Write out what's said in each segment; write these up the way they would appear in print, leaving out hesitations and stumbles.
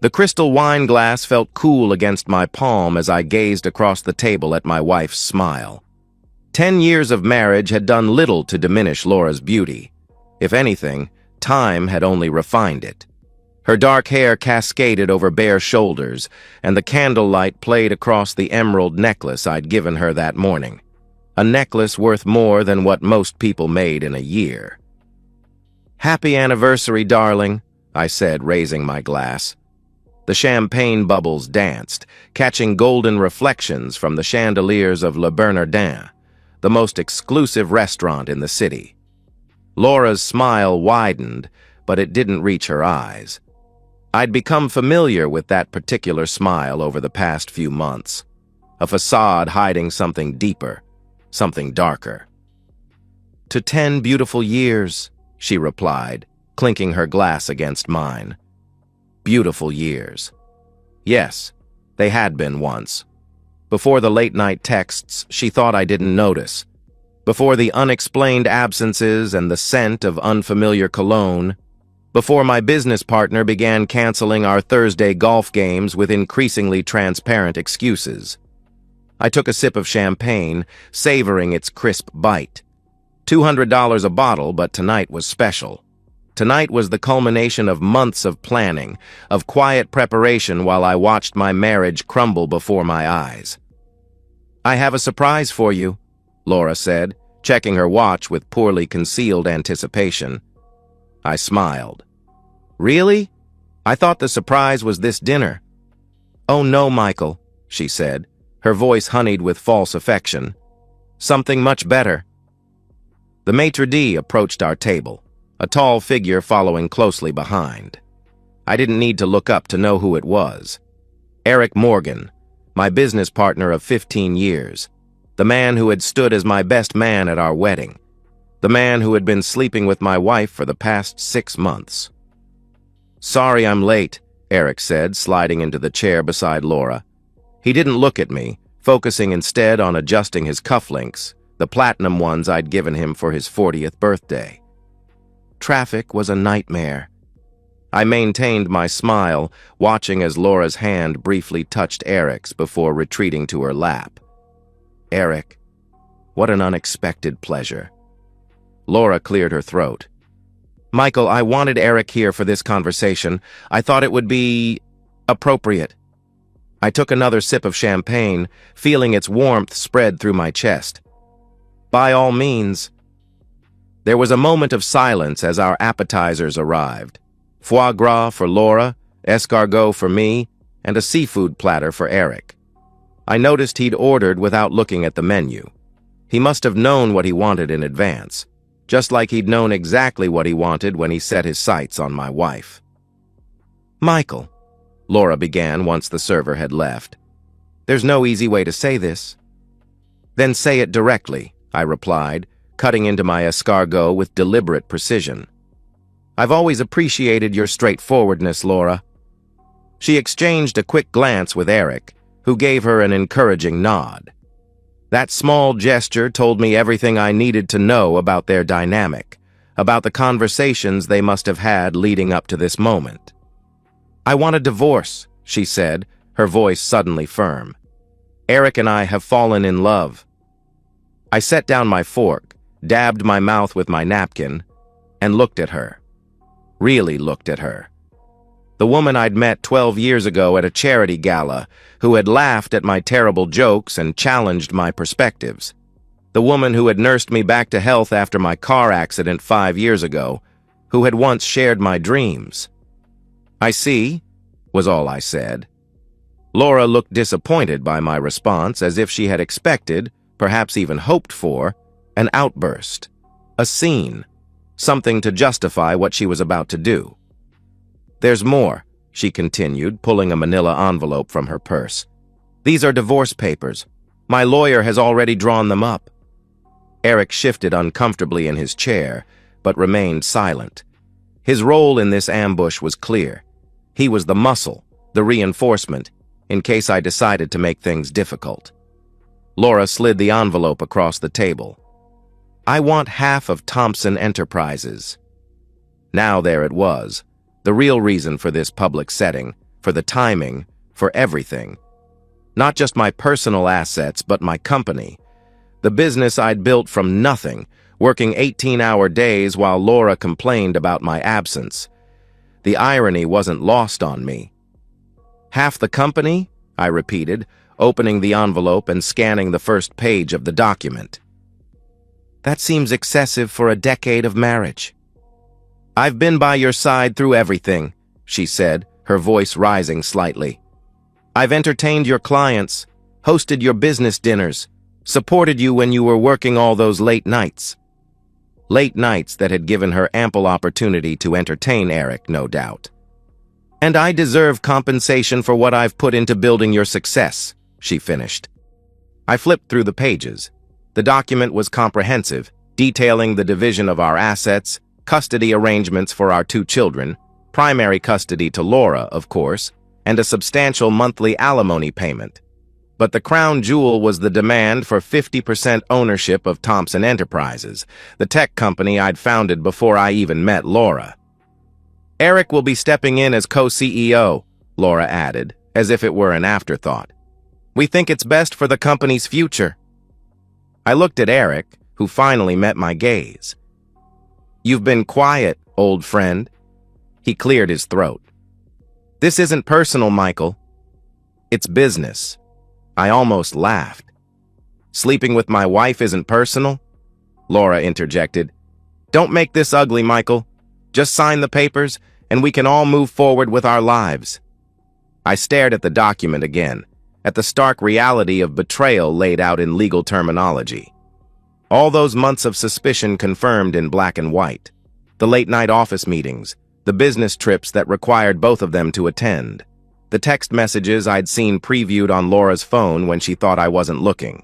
The crystal wine glass felt cool against my palm as I gazed across the table at my wife's smile. 10 years of marriage had done little to diminish Laura's beauty. If anything, time had only refined it. Her dark hair cascaded over bare shoulders, and the candlelight played across the emerald necklace I'd given her that morning. A necklace worth more than what most people made in a year. "Happy anniversary, darling," I said, raising my glass. The champagne bubbles danced, catching golden reflections from the chandeliers of Le Bernardin, the most exclusive restaurant in the city. Laura's smile widened, but it didn't reach her eyes. I'd become familiar with that particular smile over the past few months, a facade hiding something deeper, something darker. "To 10 beautiful years," she replied, clinking her glass against mine. Beautiful years. Yes, they had been once. Before the late-night texts, she thought I didn't notice. Before the unexplained absences and the scent of unfamiliar cologne. Before my business partner began canceling our Thursday golf games with increasingly transparent excuses. I took a sip of champagne, savoring its crisp bite. $200 a bottle, but tonight was special. Tonight was the culmination of months of planning, of quiet preparation while I watched my marriage crumble before my eyes. "I have a surprise for you," Laura said, checking her watch with poorly concealed anticipation. I smiled. "Really? I thought the surprise was this dinner." "Oh no, Michael," she said, her voice honeyed with false affection. "Something much better." The maitre d' approached our table, a tall figure following closely behind. I didn't need to look up to know who it was. Eric Morgan, my business partner of 15 years, the man who had stood as my best man at our wedding, the man who had been sleeping with my wife for the past 6 months. "Sorry I'm late," Eric said, sliding into the chair beside Laura. He didn't look at me, focusing instead on adjusting his cufflinks, the platinum ones I'd given him for his 40th birthday. Traffic was a nightmare. I maintained my smile, watching as Laura's hand briefly touched Eric's before retreating to her lap. Eric, what an unexpected pleasure. Laura cleared her throat. "Michael, I wanted Eric here for this conversation. I thought it would be appropriate." I took another sip of champagne, feeling its warmth spread through my chest. "By all means." There was a moment of silence as our appetizers arrived. Foie gras for Laura, escargot for me, and a seafood platter for Eric. I noticed he'd ordered without looking at the menu. He must have known what he wanted in advance, just like he'd known exactly what he wanted when he set his sights on my wife. "Michael," Laura began once the server had left, "there's no easy way to say this." "Then say it directly," I replied, cutting into my escargot with deliberate precision. "I've always appreciated your straightforwardness, Laura." She exchanged a quick glance with Eric, who gave her an encouraging nod. That small gesture told me everything I needed to know about their dynamic, about the conversations they must have had leading up to this moment. "I want a divorce," she said, her voice suddenly firm. "Eric and I have fallen in love." I set down my fork, dabbed my mouth with my napkin, and looked at her. Really looked at her. The woman I'd met 12 years ago at a charity gala, who had laughed at my terrible jokes and challenged my perspectives. The woman who had nursed me back to health after my car accident 5 years ago, who had once shared my dreams. "I see," was all I said. Laura looked disappointed by my response, as if she had expected, perhaps even hoped for, an outburst, a scene, something to justify what she was about to do. "There's more," she continued, pulling a manila envelope from her purse. "These are divorce papers. My lawyer has already drawn them up." Eric shifted uncomfortably in his chair, but remained silent. His role in this ambush was clear. He was the muscle, the reinforcement, in case I decided to make things difficult. Laura slid the envelope across the table. "I want half of Thompson Enterprises." Now there it was, the real reason for this public setting, for the timing, for everything. Not just my personal assets, but my company. The business I'd built from nothing, working 18-hour days while Laura complained about my absence. The irony wasn't lost on me. "Half the company?" I repeated, opening the envelope and scanning the first page of the document. "That seems excessive for a decade of marriage." "I've been by your side through everything," she said, her voice rising slightly. "I've entertained your clients, hosted your business dinners, supported you when you were working all those late nights." Late nights that had given her ample opportunity to entertain Eric, no doubt. "And I deserve compensation for what I've put into building your success," she finished. I flipped through the pages. The document was comprehensive, detailing the division of our assets, custody arrangements for our 2 children, primary custody to Laura, of course, and a substantial monthly alimony payment. But the crown jewel was the demand for 50% ownership of Thompson Enterprises, the tech company I'd founded before I even met Laura. "Eric will be stepping in as co-CEO," Laura added, as if it were an afterthought. "We think it's best for the company's future." I looked at Eric, who finally met my gaze. "You've been quiet, old friend." He cleared his throat. "This isn't personal, Michael. It's business." I almost laughed. "Sleeping with my wife isn't personal?" Laura interjected. "Don't make this ugly, Michael. Just sign the papers, and we can all move forward with our lives." I stared at the document again, at the stark reality of betrayal laid out in legal terminology. All those months of suspicion confirmed in black and white. The late-night office meetings, the business trips that required both of them to attend, the text messages I'd seen previewed on Laura's phone when she thought I wasn't looking.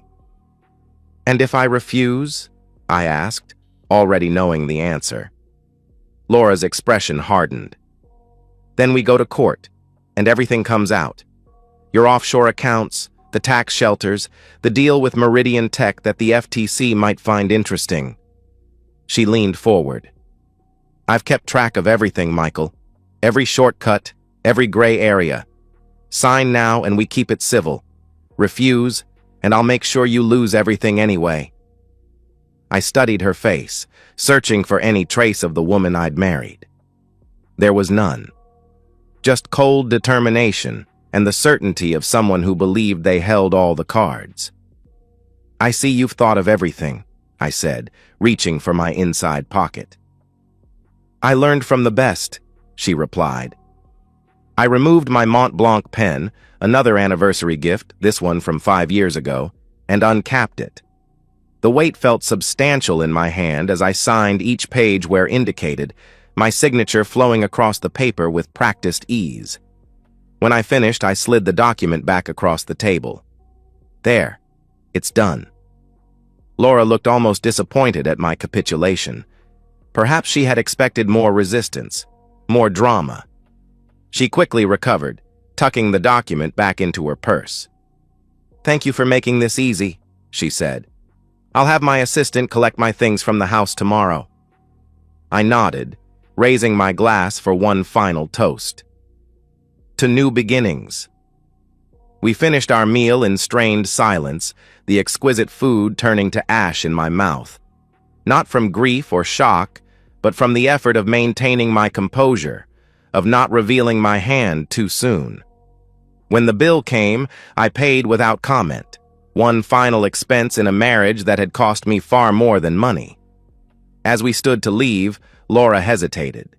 "And if I refuse?" I asked, already knowing the answer. Laura's expression hardened. "Then we go to court, and everything comes out. Your offshore accounts, the tax shelters, the deal with Meridian Tech that the FTC might find interesting." She leaned forward. "I've kept track of everything, Michael. Every shortcut, every gray area. Sign now and we keep it civil. Refuse, and I'll make sure you lose everything anyway." I studied her face, searching for any trace of the woman I'd married. There was none. Just cold determination and the certainty of someone who believed they held all the cards. "I see you've thought of everything," I said, reaching for my inside pocket. "I learned from the best," she replied. I removed my Mont Blanc pen, another anniversary gift, this one from 5 years ago, and uncapped it. The weight felt substantial in my hand as I signed each page where indicated, my signature flowing across the paper with practiced ease. When I finished, I slid the document back across the table. "There, it's done." Laura looked almost disappointed at my capitulation. Perhaps she had expected more resistance, more drama. She quickly recovered, tucking the document back into her purse. "Thank you for making this easy," she said. "I'll have my assistant collect my things from the house tomorrow." I nodded, raising my glass for one final toast. To new beginnings. We finished our meal in strained silence, the exquisite food turning to ash in my mouth. Not from grief or shock, but from the effort of maintaining my composure, of not revealing my hand too soon. When the bill came, I paid without comment, one final expense in a marriage that had cost me far more than money. As we stood to leave, Laura hesitated.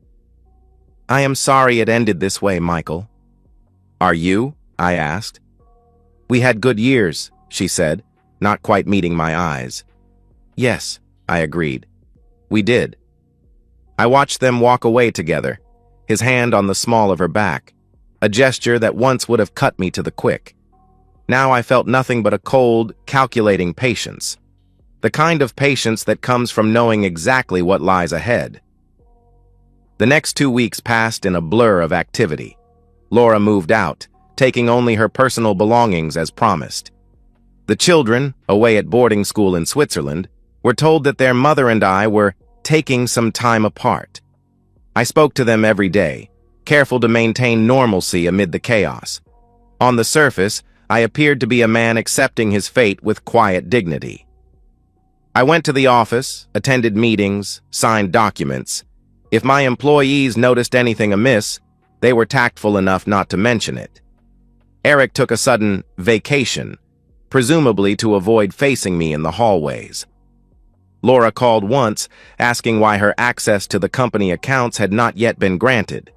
"I am sorry it ended this way, Michael." "Are you?" I asked. "We had good years," she said, not quite meeting my eyes. "Yes," I agreed. "We did." I watched them walk away together, his hand on the small of her back, a gesture that once would have cut me to the quick. Now I felt nothing but a cold, calculating patience, the kind of patience that comes from knowing exactly what lies ahead. The next 2 weeks passed in a blur of activity. Laura moved out, taking only her personal belongings as promised. The children, away at boarding school in Switzerland, were told that their mother and I were taking some time apart. I spoke to them every day, careful to maintain normalcy amid the chaos. On the surface, I appeared to be a man accepting his fate with quiet dignity. I went to the office, attended meetings, signed documents. If my employees noticed anything amiss, they were tactful enough not to mention it. Eric took a sudden vacation, presumably to avoid facing me in the hallways. Laura called once, asking why her access to the company accounts had not yet been granted.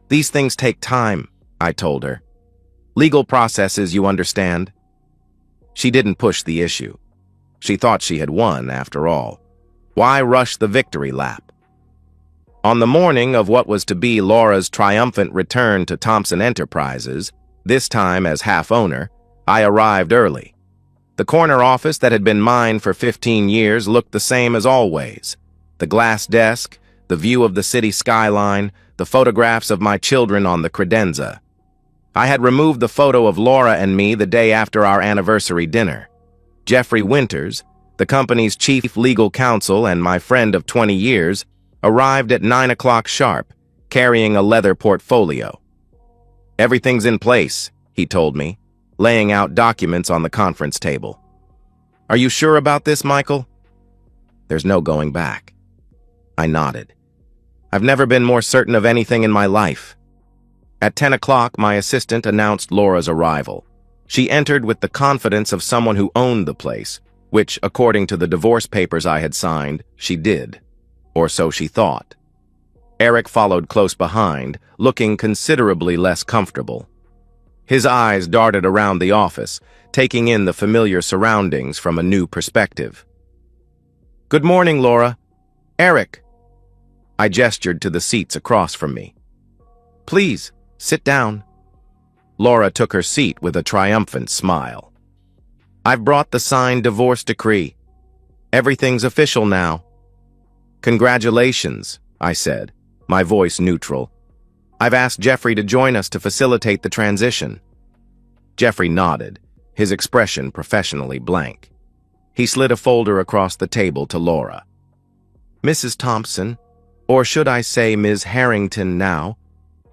"These things take time," I told her. "Legal processes, you understand." She didn't push the issue. She thought she had won, after all. Why rush the victory lap? On the morning of what was to be Laura's triumphant return to Thompson Enterprises, this time as half-owner, I arrived early. The corner office that had been mine for 15 years looked the same as always. The glass desk, the view of the city skyline, the photographs of my children on the credenza. I had removed the photo of Laura and me the day after our anniversary dinner. Jeffrey Winters, the company's chief legal counsel and my friend of 20 years, arrived at 9 o'clock sharp, carrying a leather portfolio. "Everything's in place," he told me, laying out documents on the conference table. "Are you sure about this, Michael?" "There's no going back." I nodded. I've never been more certain of anything in my life. At 10 o'clock, my assistant announced Laura's arrival. She entered with the confidence of someone who owned the place, which, according to the divorce papers I had signed, she did. Or so she thought. Eric followed close behind, looking considerably less comfortable. His eyes darted around the office, taking in the familiar surroundings from a new perspective. "Good morning, Laura. Eric." I gestured to the seats across from me. "Please, sit down." Laura took her seat with a triumphant smile. "I've brought the signed divorce decree. Everything's official now." "Congratulations," I said, my voice neutral. "I've asked Jeffrey to join us to facilitate the transition." Jeffrey nodded, his expression professionally blank. He slid a folder across the table to Laura. "Mrs. Thompson, or should I say Ms. Harrington now,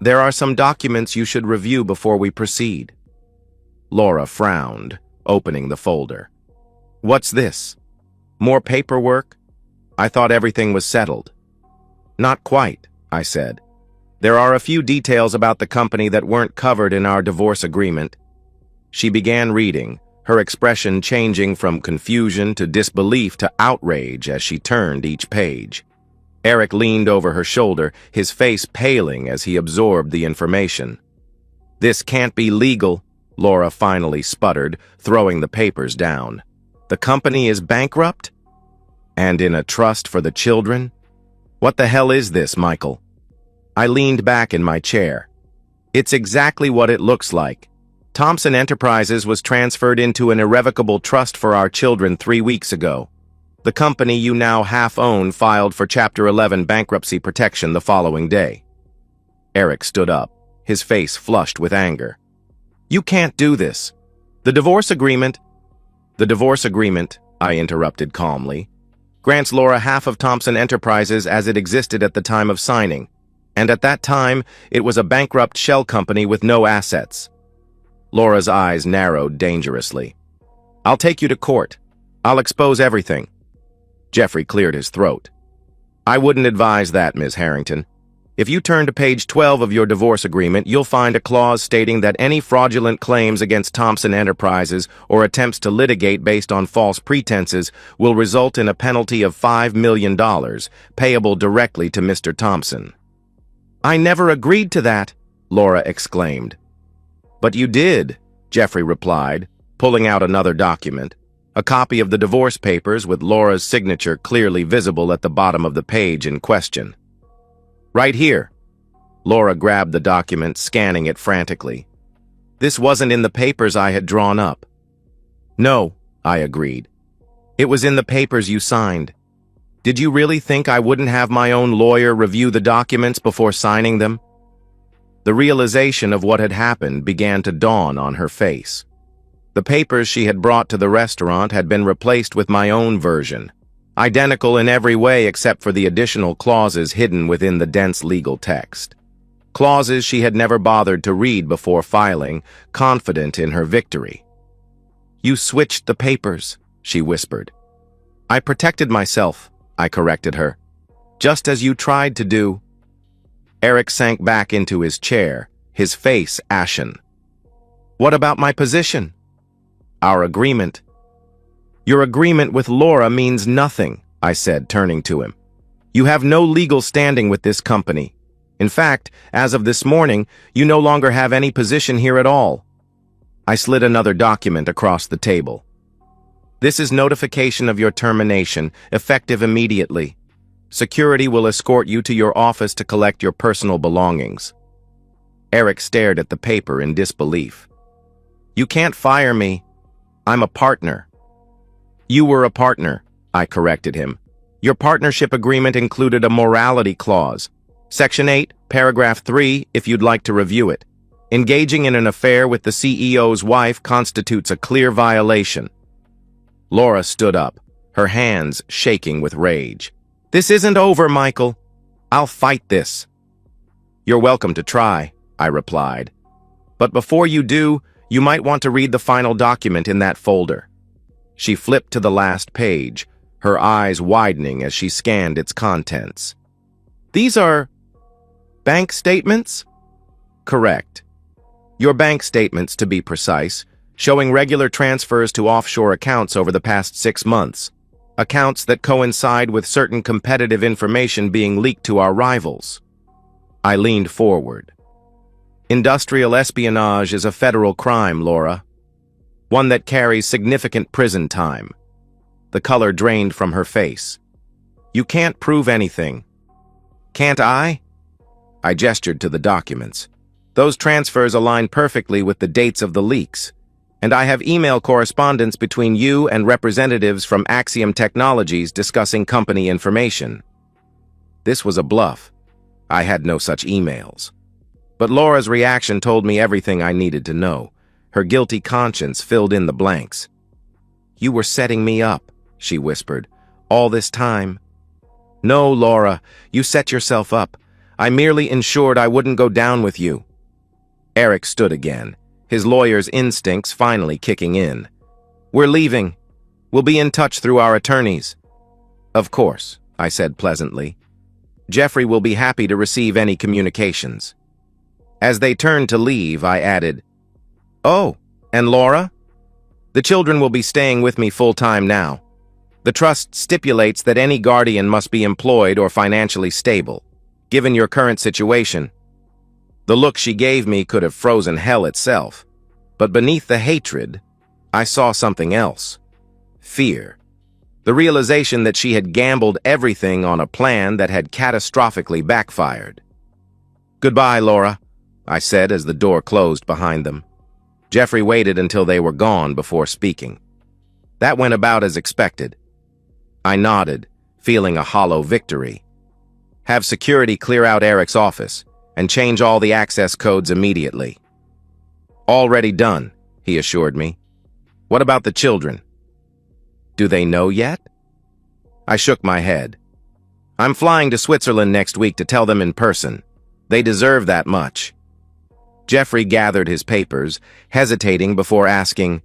there are some documents you should review before we proceed." Laura frowned, opening the folder. "What's this? More paperwork? I thought everything was settled." "Not quite," I said. "There are a few details about the company that weren't covered in our divorce agreement." She began reading, her expression changing from confusion to disbelief to outrage as she turned each page. Eric leaned over her shoulder, his face paling as he absorbed the information. "This can't be legal," Laura finally sputtered, throwing the papers down. "The company is bankrupt? And in a trust for the children? What the hell is this, Michael?" I leaned back in my chair. "It's exactly what it looks like. Thompson Enterprises was transferred into an irrevocable trust for our children 3 weeks ago. The company you now half-own filed for Chapter 11 bankruptcy protection the following day." Eric stood up, his face flushed with anger. "You can't do this. The divorce agreement—" "The divorce agreement," I interrupted calmly, "grants Laura half of Thompson Enterprises as it existed at the time of signing, and at that time, it was a bankrupt shell company with no assets." Laura's eyes narrowed dangerously. "I'll take you to court. I'll expose everything." Jeffrey cleared his throat. "I wouldn't advise that, Ms. Harrington. If you turn to page 12 of your divorce agreement, you'll find a clause stating that any fraudulent claims against Thompson Enterprises or attempts to litigate based on false pretenses will result in a penalty of $5 million, payable directly to Mr. Thompson." "I never agreed to that," Laura exclaimed. "But you did," Jeffrey replied, pulling out another document, a copy of the divorce papers with Laura's signature clearly visible at the bottom of the page in question. "Right here." Laura grabbed the document, scanning it frantically. "This wasn't in the papers I had drawn up." "No," I agreed. "It was in the papers you signed. Did you really think I wouldn't have my own lawyer review the documents before signing them?" The realization of what had happened began to dawn on her face. The papers she had brought to the restaurant had been replaced with my own version, identical in every way except for the additional clauses hidden within the dense legal text. clauses she had never bothered to read before filing, confident in her victory. "You switched the papers," she whispered. "I protected myself," I corrected her. "Just as you tried to do." Eric sank back into his chair, his face ashen. "What about my position?" "Our agreement." "Your agreement with Laura means nothing," I said, turning to him. "You have no legal standing with this company. In fact, as of this morning, you no longer have any position here at all." I slid another document across the table. "This is notification of your termination, effective immediately. Security will escort you to your office to collect your personal belongings." Eric stared at the paper in disbelief. "You can't fire me. I'm a partner." "You were a partner," I corrected him. "Your partnership agreement included a morality clause. Section 8, paragraph 3, if you'd like to review it. Engaging in an affair with the CEO's wife constitutes a clear violation." Laura stood up, her hands shaking with rage. "This isn't over, Michael. I'll fight this." "You're welcome to try," I replied. "But before you do, you might want to read the final document in that folder." She flipped to the last page, her eyes widening as she scanned its contents. "These are bank statements?" "Correct. Your bank statements, to be precise, showing regular transfers to offshore accounts over the past 6 months, accounts that coincide with certain competitive information being leaked to our rivals." I leaned forward. "Industrial espionage is a federal crime, Laura. One that carries significant prison time." The color drained from her face. "You can't prove anything." "Can't I?" I gestured to the documents. "Those transfers align perfectly with the dates of the leaks, and I have email correspondence between you and representatives from Axiom Technologies discussing company information." This was a bluff. I had no such emails. But Laura's reaction told me everything I needed to know. Her guilty conscience filled in the blanks. "You were setting me up," she whispered, "all this time." "No, Laura, you set yourself up. I merely ensured I wouldn't go down with you." Eric stood again, his lawyer's instincts finally kicking in. "We're leaving. We'll be in touch through our attorneys." "Of course," I said pleasantly. "Jeffrey will be happy to receive any communications." As they turned to leave, I added, "Oh, and Laura? The children will be staying with me full-time now. The trust stipulates that any guardian must be employed or financially stable, given your current situation." The look she gave me could have frozen hell itself, but beneath the hatred, I saw something else. Fear. The realization that she had gambled everything on a plan that had catastrophically backfired. "Goodbye, Laura," I said as the door closed behind them. Jeffrey waited until they were gone before speaking. "That went about as expected." I nodded, feeling a hollow victory. "Have security clear out Eric's office and change all the access codes immediately." "Already done," he assured me. "What about the children? Do they know yet?" I shook my head. "I'm flying to Switzerland next week to tell them in person. They deserve that much." Jeffrey gathered his papers, hesitating before asking,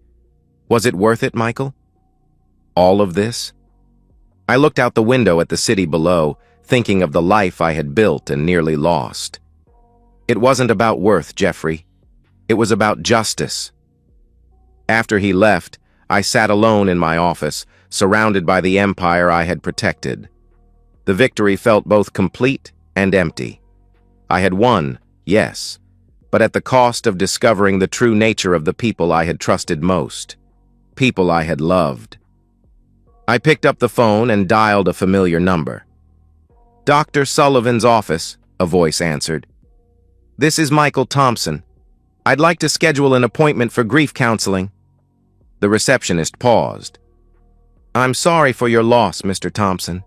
"Was it worth it, Michael? All of this?" I looked out the window at the city below, thinking of the life I had built and nearly lost. It wasn't about worth, Jeffrey. It was about justice. After he left, I sat alone in my office, surrounded by the empire I had protected. The victory felt both complete and empty. I had won, yes, but at the cost of discovering the true nature of the people I had trusted most, people I had loved. I picked up the phone and dialed a familiar number. "Dr. Sullivan's office," a voice answered. "This is Michael Thompson. I'd like to schedule an appointment for grief counseling." The receptionist paused. "I'm sorry for your loss, Mr. Thompson.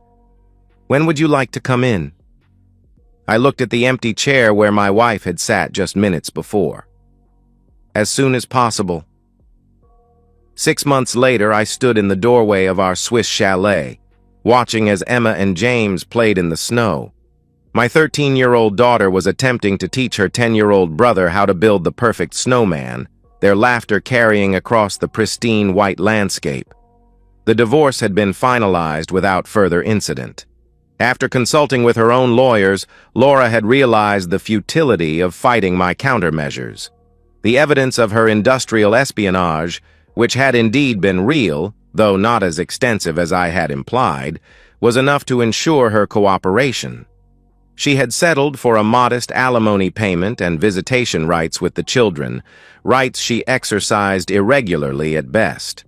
When would you like to come in?" I looked at the empty chair where my wife had sat just minutes before. "As soon as possible." 6 months later, I stood in the doorway of our Swiss chalet, watching as Emma and James played in the snow. My 13-year-old daughter was attempting to teach her 10-year-old brother how to build the perfect snowman, their laughter carrying across the pristine white landscape. The divorce had been finalized without further incident. After consulting with her own lawyers, Laura had realized the futility of fighting my countermeasures. The evidence of her industrial espionage, which had indeed been real, though not as extensive as I had implied, was enough to ensure her cooperation. She had settled for a modest alimony payment and visitation rights with the children, rights she exercised irregularly at best.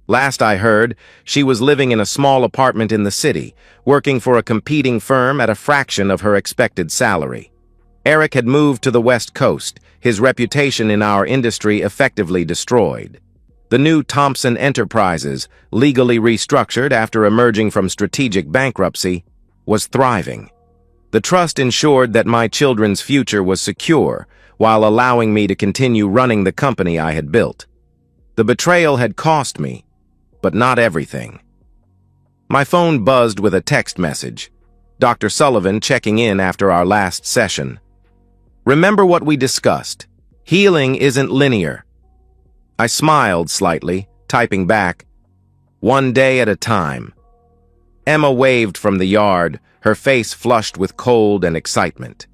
Last I heard, she was living in a small apartment in the city, working for a competing firm at a fraction of her expected salary. Eric had moved to the West Coast, his reputation in our industry effectively destroyed. The new Thompson Enterprises, legally restructured after emerging from strategic bankruptcy, was thriving. The trust ensured that my children's future was secure, while allowing me to continue running the company I had built. The betrayal had cost me, but not everything. My phone buzzed with a text message. Dr. Sullivan checking in after our last session. Remember what we discussed. Healing isn't linear. I smiled slightly, typing back, "One day at a time." Emma waved from the yard, her face flushed with cold and excitement.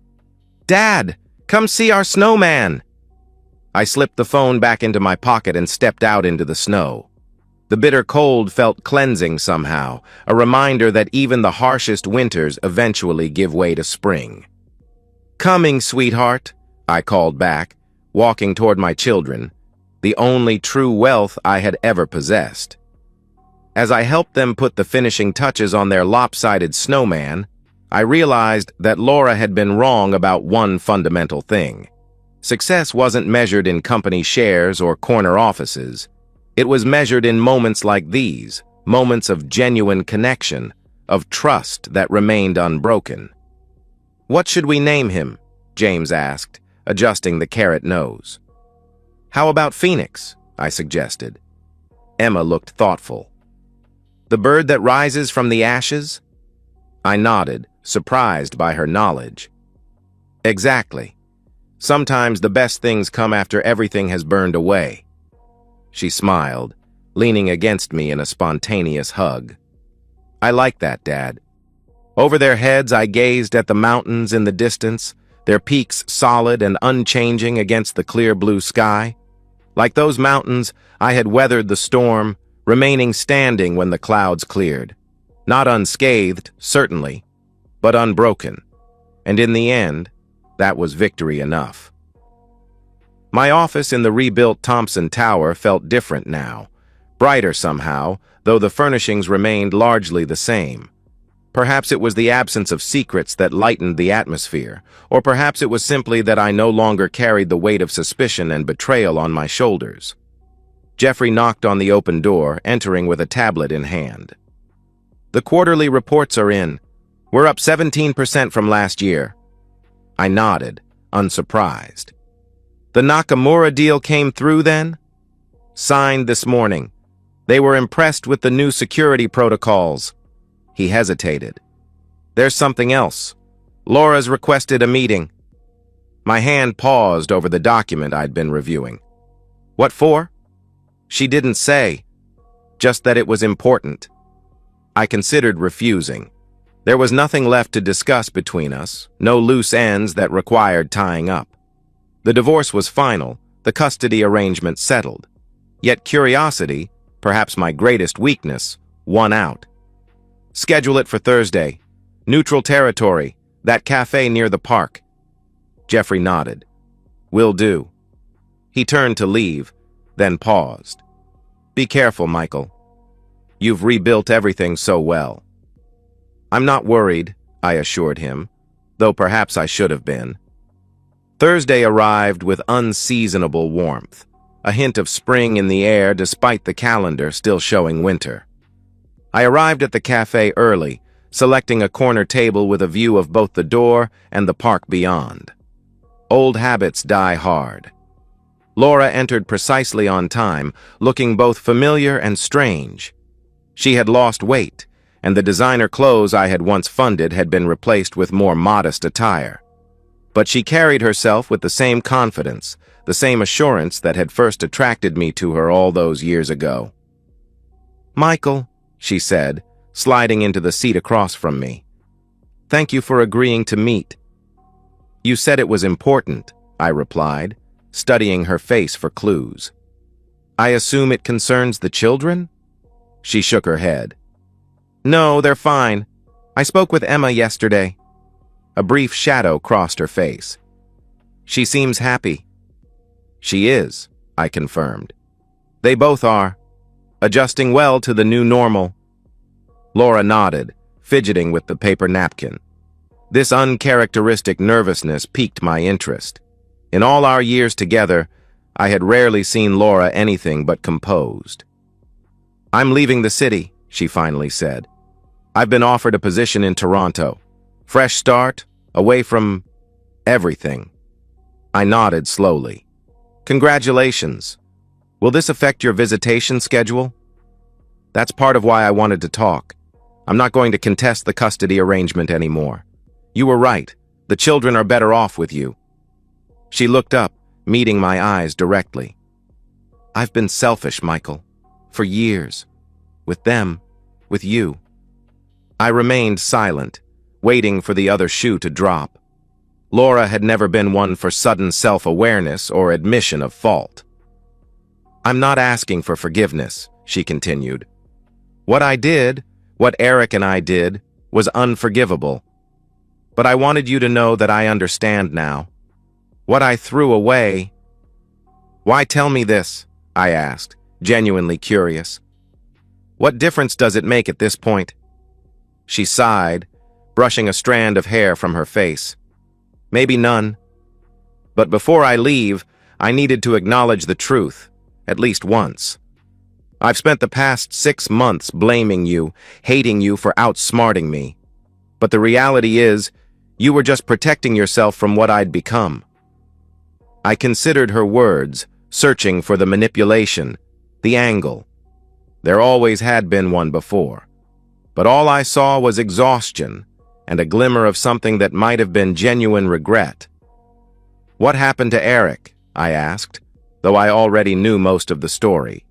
"Dad, come see our snowman!" I slipped the phone back into my pocket and stepped out into the snow. The bitter cold felt cleansing somehow, a reminder that even the harshest winters eventually give way to spring. "Coming, sweetheart," I called back, walking toward my children, the only true wealth I had ever possessed. As I helped them put the finishing touches on their lopsided snowman, I realized that Laura had been wrong about one fundamental thing. Success wasn't measured in company shares or corner offices. It was measured in moments like these, moments of genuine connection, of trust that remained unbroken. "What should we name him?" James asked, adjusting the carrot nose. "How about Phoenix?" I suggested. Emma looked thoughtful. "The bird that rises from the ashes?" I nodded, surprised by her knowledge. "Exactly. Sometimes the best things come after everything has burned away." She smiled, leaning against me in a spontaneous hug. "I like that, Dad." Over their heads, I gazed at the mountains in the distance, their peaks solid and unchanging against the clear blue sky. Like those mountains, I had weathered the storm, remaining standing when the clouds cleared. Not unscathed, certainly, but unbroken. And in the end, that was victory enough. My office in the rebuilt Thompson Tower felt different now, brighter somehow, though the furnishings remained largely the same. Perhaps it was the absence of secrets that lightened the atmosphere, or perhaps it was simply that I no longer carried the weight of suspicion and betrayal on my shoulders. Jeffrey knocked on the open door, entering with a tablet in hand. "The quarterly reports are in. We're up 17% from last year." I nodded, unsurprised. "The Nakamura deal came through then?" "Signed this morning. They were impressed with the new security protocols." He hesitated. "There's something else. Laura's requested a meeting." My hand paused over the document I'd been reviewing. "What for?" "She didn't say. Just that it was important." I considered refusing. There was nothing left to discuss between us, no loose ends that required tying up. The divorce was final, the custody arrangement settled. Yet curiosity, perhaps my greatest weakness, won out. "Schedule it for Thursday. Neutral territory, that cafe near the park." Jeffrey nodded. "Will do." He turned to leave, then paused. "Be careful, Michael. You've rebuilt everything so well." "I'm not worried," I assured him, though perhaps I should have been. Thursday arrived with unseasonable warmth, a hint of spring in the air despite the calendar still showing winter. I arrived at the cafe early, selecting a corner table with a view of both the door and the park beyond. Old habits die hard. Laura entered precisely on time, looking both familiar and strange. She had lost weight, and the designer clothes I had once funded had been replaced with more modest attire. But she carried herself with the same confidence, the same assurance that had first attracted me to her all those years ago. "Michael," she said, sliding into the seat across from me. "Thank you for agreeing to meet." "You said it was important," I replied, studying her face for clues. "I assume it concerns the children?" She shook her head. "No, they're fine. I spoke with Emma yesterday." A brief shadow crossed her face. "She seems happy." "She is," I confirmed. "They both are. Adjusting well to the new normal." Laura nodded, fidgeting with the paper napkin. This uncharacteristic nervousness piqued my interest. In all our years together, I had rarely seen Laura anything but composed. "I'm leaving the city," she finally said. "I've been offered a position in Toronto. Fresh start, away from everything." I nodded slowly. "Congratulations. Will this affect your visitation schedule?" "That's part of why I wanted to talk. I'm not going to contest the custody arrangement anymore. You were right. The children are better off with you." She looked up, meeting my eyes directly. "I've been selfish, Michael. For years. With them. With you." I remained silent, waiting for the other shoe to drop. Laura had never been one for sudden self-awareness or admission of fault. "I'm not asking for forgiveness," she continued. "What I did, what Eric and I did, was unforgivable. But I wanted you to know that I understand now. What I threw away—" "Why tell me this?" I asked, genuinely curious. "What difference does it make at this point?" She sighed, brushing a strand of hair from her face. "Maybe none. But before I leave, I needed to acknowledge the truth, at least once. I've spent the past 6 months blaming you, hating you for outsmarting me. But the reality is, you were just protecting yourself from what I'd become." I considered her words, searching for the manipulation, the angle. There always had been one before. But all I saw was exhaustion and a glimmer of something that might have been genuine regret. "What happened to Eric?" I asked, though I already knew most of the story.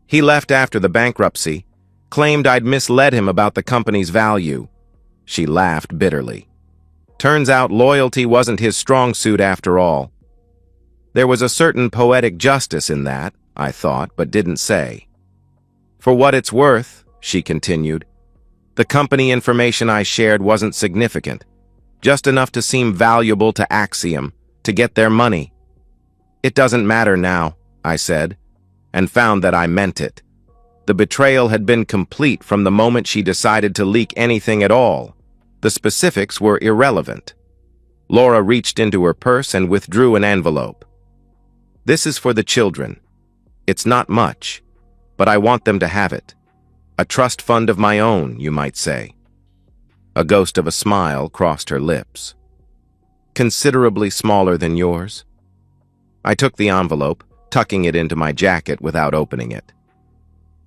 "He left after the bankruptcy, claimed I'd misled him about the company's value." She laughed bitterly. "Turns out loyalty wasn't his strong suit after all." There was a certain poetic justice in that, I thought, but didn't say. "For what it's worth," she continued, "the company information I shared wasn't significant, just enough to seem valuable to Axiom, to get their money." "It doesn't matter now," I said, and found that I meant it. The betrayal had been complete from the moment she decided to leak anything at all. The specifics were irrelevant. Laura reached into her purse and withdrew an envelope. "This is for the children. It's not much, but I want them to have it. A trust fund of my own, you might say." A ghost of a smile crossed her lips. "Considerably smaller than yours." I took the envelope, tucking it into my jacket without opening it.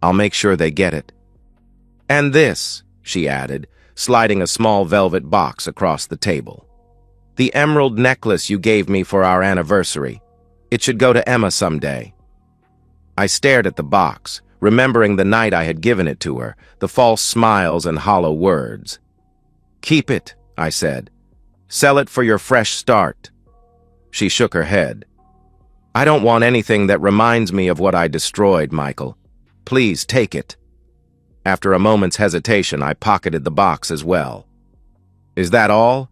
"I'll make sure they get it." "And this," she added, sliding a small velvet box across the table. "The emerald necklace you gave me for our anniversary. It should go to Emma someday." I stared at the box, remembering the night I had given it to her, the false smiles and hollow words. "Keep it," I said. "Sell it for your fresh start." She shook her head. "I don't want anything that reminds me of what I destroyed, Michael. Please take it." After a moment's hesitation, I pocketed the box as well. "Is that all?"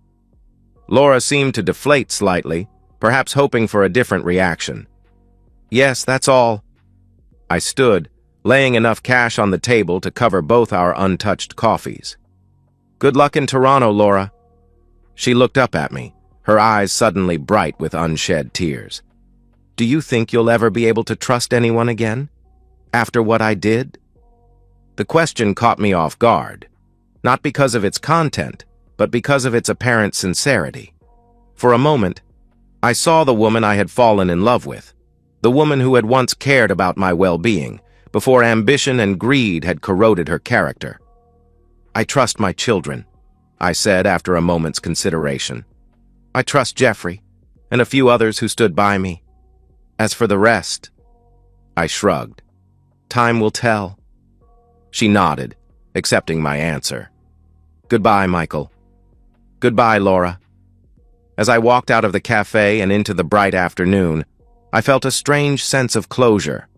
Laura seemed to deflate slightly, perhaps hoping for a different reaction. "Yes, that's all." I stood, laying enough cash on the table to cover both our untouched coffees. "Good luck in Toronto, Laura." She looked up at me, her eyes suddenly bright with unshed tears. "Do you think you'll ever be able to trust anyone again? After what I did?" The question caught me off guard, not because of its content, but because of its apparent sincerity. For a moment, I saw the woman I had fallen in love with, the woman who had once cared about my well-being, before ambition and greed had corroded her character. I trust my children, I said after a moment's consideration. I trust Jeffrey and a few others who stood by me. As for the rest, I shrugged. Time will tell. She nodded, accepting my answer. Goodbye, Michael. Goodbye, Laura. As I walked out of the cafe and into the bright afternoon, I felt a strange sense of closure.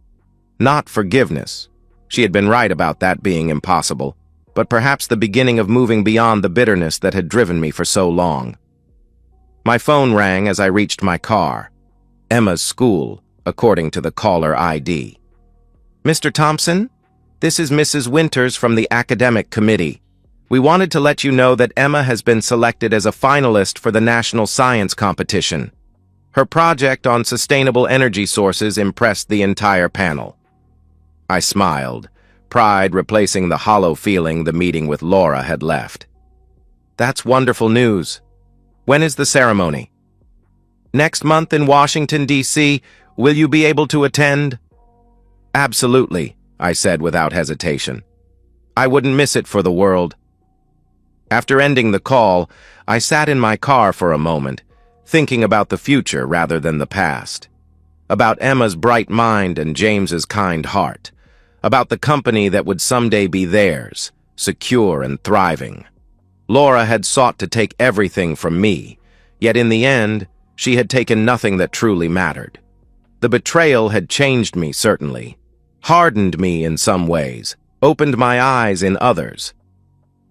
Not forgiveness. She had been right about that being impossible, but perhaps the beginning of moving beyond the bitterness that had driven me for so long. My phone rang as I reached my car. Emma's school, according to the caller ID. Mr. Thompson, this is Mrs. Winters from the academic committee. We wanted to let you know that Emma has been selected as a finalist for the National Science Competition. Her project on sustainable energy sources impressed the entire panel. I smiled, pride replacing the hollow feeling the meeting with Laura had left. That's wonderful news. When is the ceremony? Next month in Washington, D.C. Will you be able to attend? Absolutely, I said without hesitation. I wouldn't miss it for the world. After ending the call, I sat in my car for a moment, thinking about the future rather than the past. About Emma's bright mind and James's kind heart. About the company that would someday be theirs, secure and thriving. Laura had sought to take everything from me, yet in the end, she had taken nothing that truly mattered. The betrayal had changed me, certainly, hardened me in some ways, opened my eyes in others.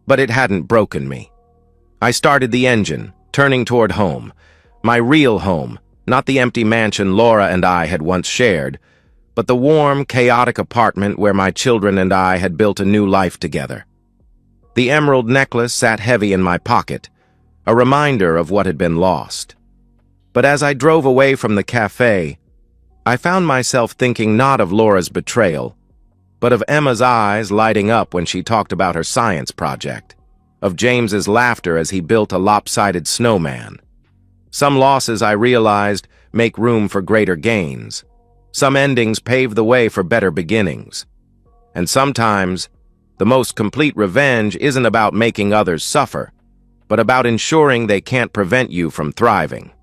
But it hadn't broken me. I started the engine, turning toward home, my real home, not the empty mansion Laura and I had once shared, but the warm, chaotic apartment where my children and I had built a new life together. The emerald necklace sat heavy in my pocket, a reminder of what had been lost. But as I drove away from the cafe, I found myself thinking not of Laura's betrayal, but of Emma's eyes lighting up when she talked about her science project, of James's laughter as he built a lopsided snowman. Some losses, I realized, make room for greater gains. Some endings pave the way for better beginnings. And sometimes, the most complete revenge isn't about making others suffer, but about ensuring they can't prevent you from thriving.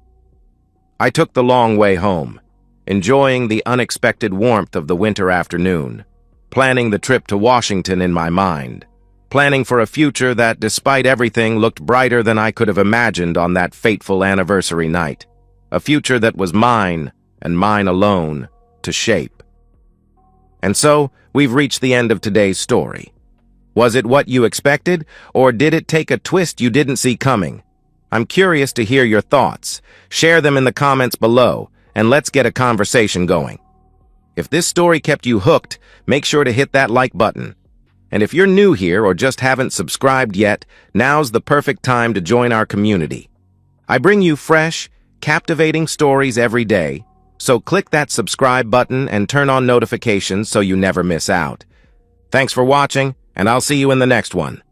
I took the long way home, enjoying the unexpected warmth of the winter afternoon, planning the trip to Washington in my mind, planning for a future that, despite everything, looked brighter than I could have imagined on that fateful anniversary night. A future that was mine, and mine alone, to shape. And so, we've reached the end of today's story. Was it what you expected, or did it take a twist you didn't see coming? I'm curious to hear your thoughts. Share them in the comments below, and let's get a conversation going. If this story kept you hooked, make sure to hit that like button. And if you're new here or just haven't subscribed yet, now's the perfect time to join our community. I bring you fresh, captivating stories every day, so click that subscribe button and turn on notifications so you never miss out. Thanks for watching, and I'll see you in the next one.